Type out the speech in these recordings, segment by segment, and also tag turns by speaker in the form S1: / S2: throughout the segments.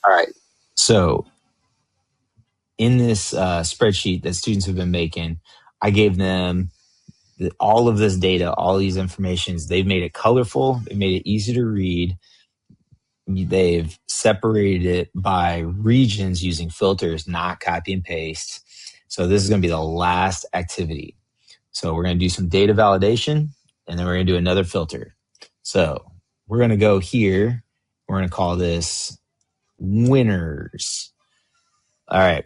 S1: All right. So in this spreadsheet that students have been making, I gave them all of this data, all these informations. They've made it colorful. They made it easy to read. They've separated it by regions using filters, not copy and paste. So this is going to be the last activity. So we're going to do some data validation, and then we're going to do another filter. So we're going to go here. We're going to call this winners. All right.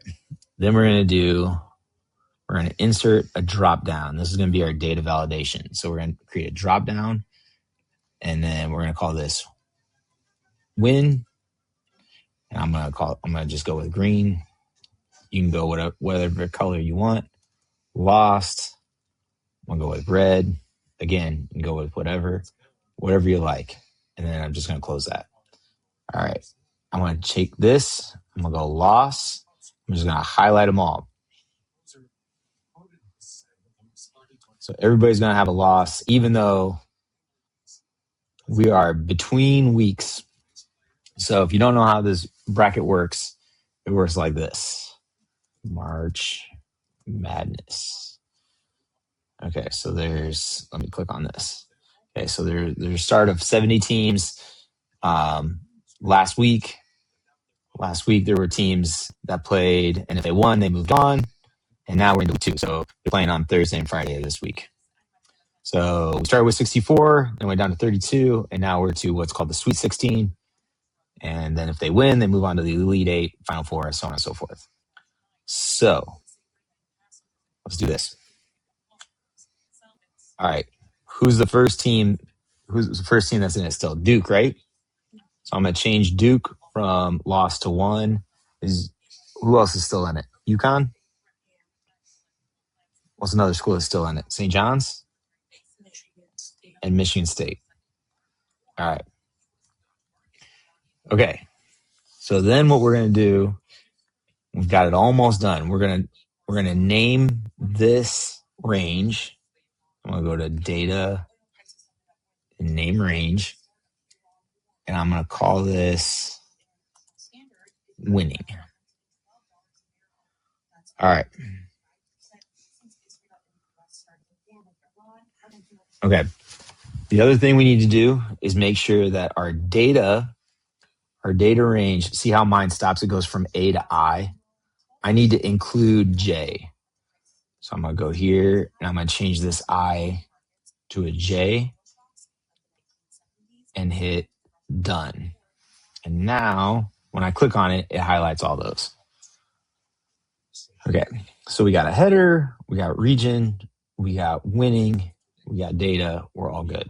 S1: Then we're going to insert a drop down. This is going to be our data validation. So we're going to create a drop down, and then we're going to call this win. And I'm going to just go with green. You can go whatever color you want. Lost. I'm going to go with red. Again, you can go with whatever you like. And then I'm just going to close that. All right. I'm going to take this. I'm going to go loss. I'm just going to highlight them all. So everybody's going to have a loss, even though we are between weeks. So if you don't know how this bracket works, it works like this. March Madness. Okay, so let me click on this. Okay, so there's a start of 70 teams. Last week there were teams that played, and if they won, they moved on. And now we're into week 2. So they're playing on Thursday and Friday this week. So we started with 64, then went down to 32, and now we're to what's called the Sweet 16. And then if they win, they move on to the Elite 8, Final Four, so on and so forth. So let's do this. All right. Who's the first team? Who's the first team that's in it still? Duke, right? So I'm going to change Duke from loss to 1. Who else is still in it? UConn? What's another school that's still in it? St. John's? And Michigan State. All right. Okay. So then what we're going to do, we've got it almost done. We're going to name this range. I'm going to go to data and name range. And I'm going to call this winning. All right. Okay. The other thing we need to do is make sure that our data range, see how mine stops? It goes from A to I. I need to include J. So I'm going to go here and I'm going to change this I to a J and hit done. And now when I click on it, it highlights all those. Okay. So we got a header, we got region, we got winning, we got data. We're all good.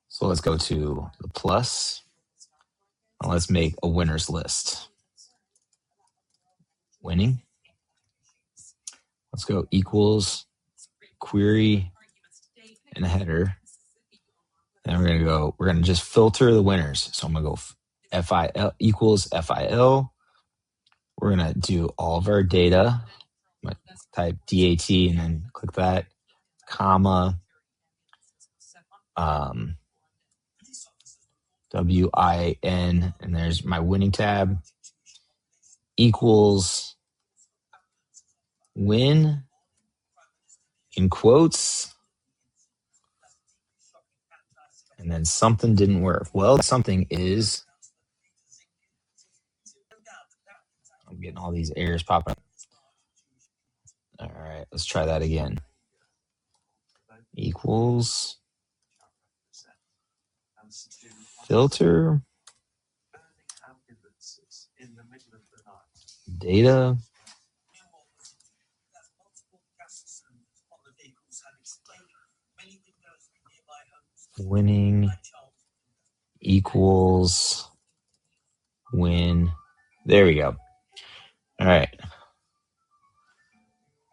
S1: So let's go to the plus. And let's make a winners list. Winning. Let's go equals query and a header. And we're going to just filter the winners. So I'm going to go FIL equals FIL. We're going to do all of our data. I'm going to type DAT and then click that, comma, WIN, and there's my winning tab, equals win in quotes, and then something didn't work. Well, something is, I'm getting all these errors popping up. All right, let's try that again. Equals filter data winning equals win. There we go. All right.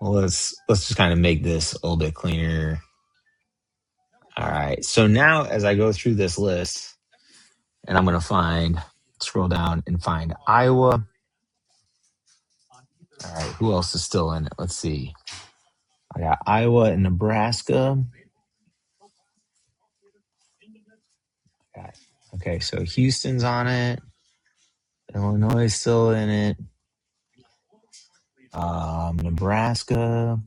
S1: Well, let's just kind of make this a little bit cleaner. All right. So now as I go through this list, and I'm going to scroll down and find Iowa. All right. Who else is still in it? Let's see. I got Iowa and Nebraska. Okay. So Houston's on it. Illinois is still in it. Nebraska.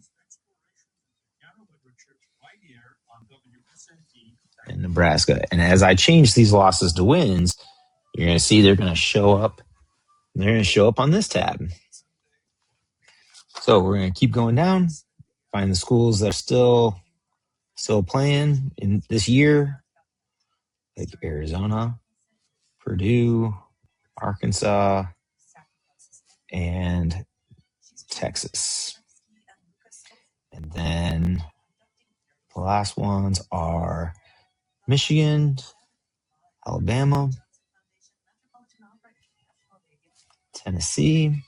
S1: And Nebraska. And as I change these losses to wins, you're going to see they're going to show up. They're going to show up on this tab. So we're going to keep going down, find the schools that are still playing in this year, like Arizona, Purdue, Arkansas, and Texas. And then the last ones are Michigan, Alabama, Tennessee,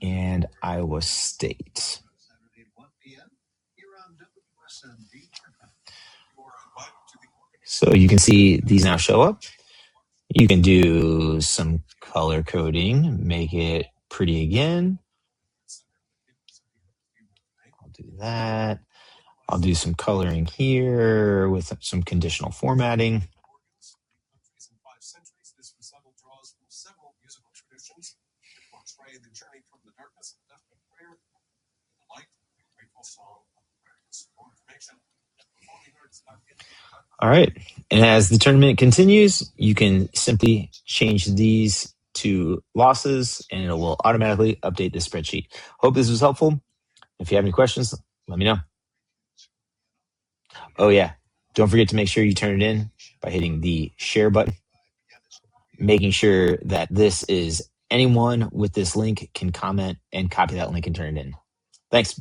S1: and Iowa State. So you can see these now show up. You can do some color coding, make it pretty again. I'll do that. I'll do some coloring here with some conditional formatting. All right. And as the tournament continues, you can simply change these to losses and it will automatically update the spreadsheet. Hope this was helpful. If you have any questions, let me know. Oh, yeah. Don't forget to make sure you turn it in by hitting the share button, making sure that this is anyone with this link can comment and copy that link and turn it in. Thanks.